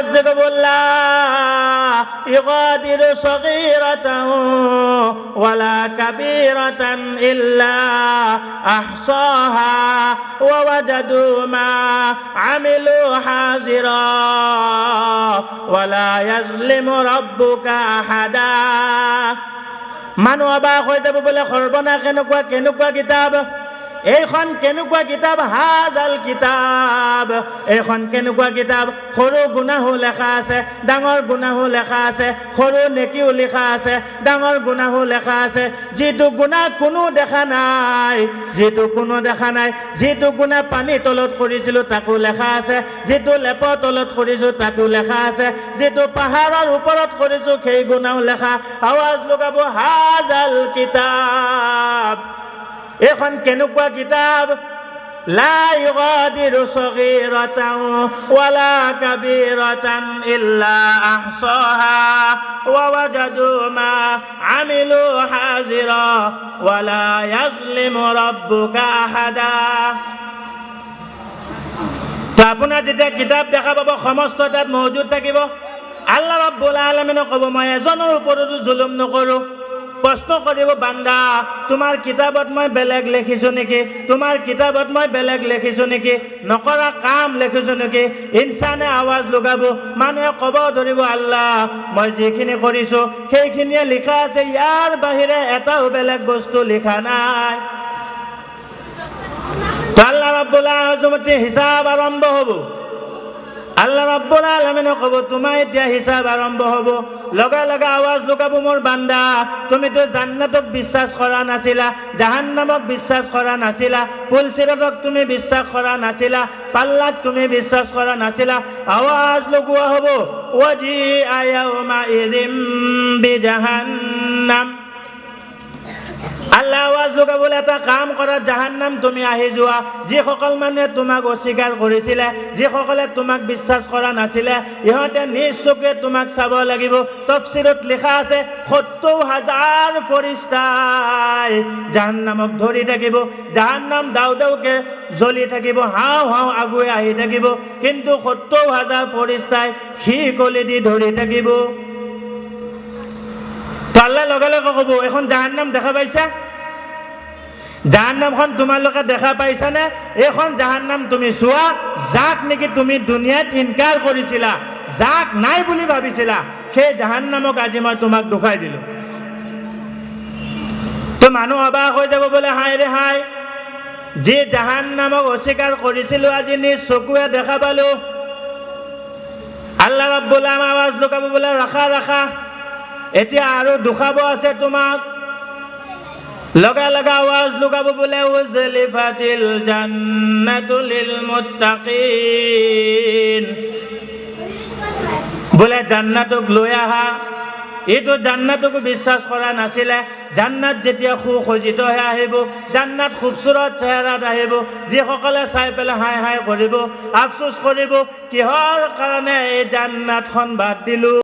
আওয়াজ দিয়ে বললা ইগাদিরু সগীরাতান ওয়ালা কাবীরাতান ইল্লা আহসাহা ওয়া ওয়াজাদু মা আমিলু হাজিরা ওয়ালা ইয়াজলিমু রাব্বুকা আহাদা। মানুহ অবাক হৈ যাব বোলে সৰ্বনা কেনেকুৱা কিতাপ, এইখন কেনেকুৱা কিতাপ, হাজাল কিতাব, এইখন কেনেকুৱা কিতাপ, সৰু গুনাহো লেখা আছে, ডাঙৰ গুনাহো লেখা আছে, সৰু নেকিও লিখা আছে, ডাঙৰ গুনাহো লেখা আছে। যিটো গুনাহ কোনো দেখা নাই, যিটো কোনো দেখা নাই, যিটো গুনাহ পানীৰ তলত কৰিছিলোঁ তাকো লেখা আছে, যিটো লেপৰ তলত কৰিছোঁ তাতো লেখা আছে, যিটো পাহাৰৰ ওপৰত কৰিছোঁ সেই গুনাহো লেখা। আৱাজ লগাব হাজাল কিতাব, এইখন কেনেকুৱা কিতাপ, লা ইগাদিরু সগীরাতান ওয়ালা কাবীরাতান ইল্লা আহসাহা ওয়া ওয়াজাদু মা আমিলু হাজিরা ওয়ালা ইয়াজলিমু রাব্বুকা আহাদা। তো আপোনাৰ যেতিয়া কিতাপ দেখা পাব সমস্ত তাত মজুদ থাকিব। আল্লাহ ৰাব্বুল আলামিনে ক'ব মই এজনৰ ওপৰতো জুলুম নকৰোঁ। প্ৰশ্ন কৰিব বান্দা তোমাৰ কিতাপত মই বেলেগ লিখিছোঁ নেকি, তোমাৰ কিতাপত মই বেলেগ লিখিছোঁ নেকি, নকৰা কাম লিখিছোঁ নেকি। ইনচানে আৱাজ লগাব, মানুহে ক'ব ধৰিব আল্লাহ মই যিখিনি কৰিছোঁ সেইখিনিয়ে লিখা আছে, ইয়াৰ বাহিৰে এটাও বেলেগ বস্তু লিখা নাই। আল্লাহ ৰাব্বুল আলামিনৰ হিচাপ আৰম্ভ হ'ব। আল্লাহ ৰাব্বুল আলামিনে ক'ব তোমাৰ এতিয়া হিচাপ আৰম্ভ হ'ব। লগে লগে আৱাজ লগাব মোৰ বান্দা তুমিতো জান্নাতক বিশ্বাস কৰা নাছিলা, জাহান্নামক বিশ্বাস কৰা নাছিলা, পুলচিৰাতক তুমি বিশ্বাস কৰা নাছিলা, পাল্লাক তুমি বিশ্বাস কৰা নাছিলা। আৱাজ লগোৱা হ'ব ওয়াজিআ ইয়াউমাইযিম বিজাহান্নাম। আল্লাহ আৱাজ লগাবলৈ এটা কাম কৰা, জাহান্নাম তুমি আহি যোৱা। যিসকল মানুহে তোমাক অস্বীকাৰ কৰিছিলে, যিসকলে তোমাক বিশ্বাস কৰা নাছিলে, ইহঁতে নিজ চকুৰে তোমাক চাব লাগিব। তফছিৰত লিখা আছে ৭০,০০০ ফৰিস্তাই জাহান্নামক ধৰি থাকিব। জাহান্নাম দাউ দাউকে জ্বলি থাকিব, হাও হাও আগুৱাই আহি থাকিব, কিন্তু ৭০,০০০ ফৰিস্তাই শিকলি দি ধৰি থাকিব। তো আল্লাহ লগে লগে ক'ব এখন জাহান্নাম দেখা পাইছা, জাহান্নামখন তোমালোকে দেখা পাইছানে? এইখন জাহান্নাম তুমি চোৱা, যাক নেকি তুমি দুনিয়াত ইনকাৰ কৰিছিলা, যাক নাই বুলি ভাবিছিলা, সেই জাহান্নামক আজি মই তোমাক দেখুৱাই দিলোঁ। তো মানুহ অবাক হৈ যাব বোলে হাই ৰে হাই, যি জাহান্নামক অস্বীকাৰ কৰিছিলোঁ আজি নিজ চকুৰে দেখা পালোঁ। আল্লাহ ৰাব্বুল আলামিন আৱাজ লগাব বোলে ৰাখা ৰাখা, এতিয়া আৰু দুখাব আছে তোমাক। লগা লগা আৱাজ লগাব বোলে উজলিফাতিল জান্নাতু লিল মুত্তাকিন, বোলে জান্নাতক লৈ আহা। এইটো জান্নাতকো বিশ্বাস কৰা নাছিলে। জান্নাত যেতিয়া সুসজ্জিত হৈ আহিব, জান্নাত খুবচুৰত চেহেৰাত আহিব, যিসকলে চাই পেলাই হাই হাই কৰিব, আফচোচ কৰিব কিহৰ কাৰণে এই জান্নাতখন বাদ দিলোঁ।